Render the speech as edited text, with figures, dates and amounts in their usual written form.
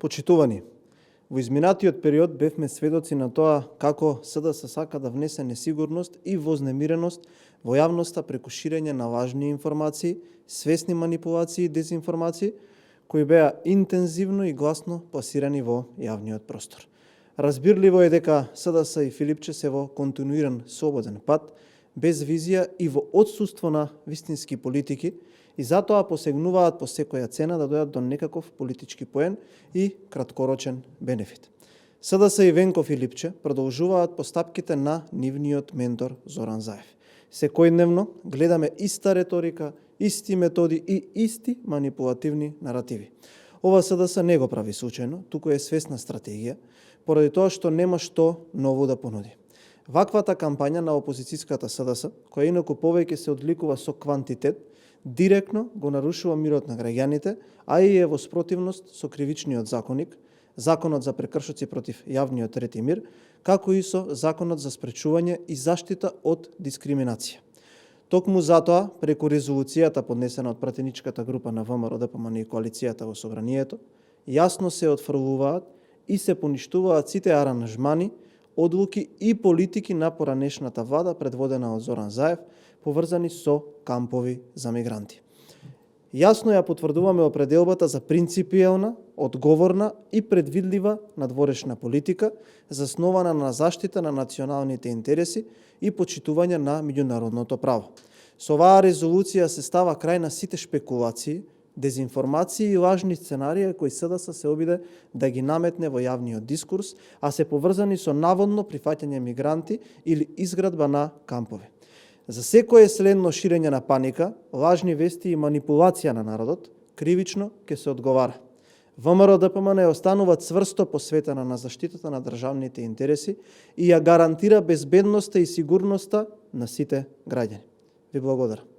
Почитувани, во изминатиот период бевме сведоци на тоа како СДС сака да внесе несигурност и вознемиреност во јавноста преку ширење на лажни информации, свесни манипулации и дезинформации, кои беа интензивно и гласно пласирани во јавниот простор. Разбирливо е дека СДС и Филипче се во континуиран слободен пат, без визија и во отсуство на вистински политики, и затоа посегнуваат по секоја цена да дојдат до некаков политички поен и краткорочен бенефит. СДС и Венко Филипче продолжуваат постапките на нивниот ментор Зоран Заев. Секојдневно гледаме иста реторика, исти методи и исти манипулативни наративи. Ова СДС не го прави случајно, туку е свесна стратегија, поради тоа што нема што ново да понуди. Ваквата кампања на опозицијската СДС, која инаку повеќе се одликува со квантитет, директно го нарушува мирот на граѓаните, а и е во спротивност со кривичниот законник, Законот за прекршоци против јавниот ред и мир, како и со Законот за спречување и заштита од дискриминација. Токму затоа, преку резолуцијата поднесена од пратеничката група на ВМРО ДПМН и коалицијата во Собранието, јасно се отфрлуваат и се поништуваат сите аранжмани, одлуки и политики на поранешната влада предводена од Зоран Заев, поврзани со кампови за мигранти. Јасно ја потврдуваме определбата за принципиелна, одговорна и предвидлива надворешна политика, заснована на заштита на националните интереси и почитување на меѓународното право. Со оваа резолуција се става крај на сите шпекулации, дезинформации и лажни сценарии кои СДС се обиде да ги наметне во јавниот дискурс, а се поврзани со наводно прифаќање мигранти или изградба на кампови. За секое следно ширење на паника, лажни вести и манипулација на народот, кривично ќе се одговара. ВМРО ДПМН останува цврсто посветена на заштитата на државните интереси и ја гарантира безбедноста и сигурноста на сите граѓани. Ви благодарам.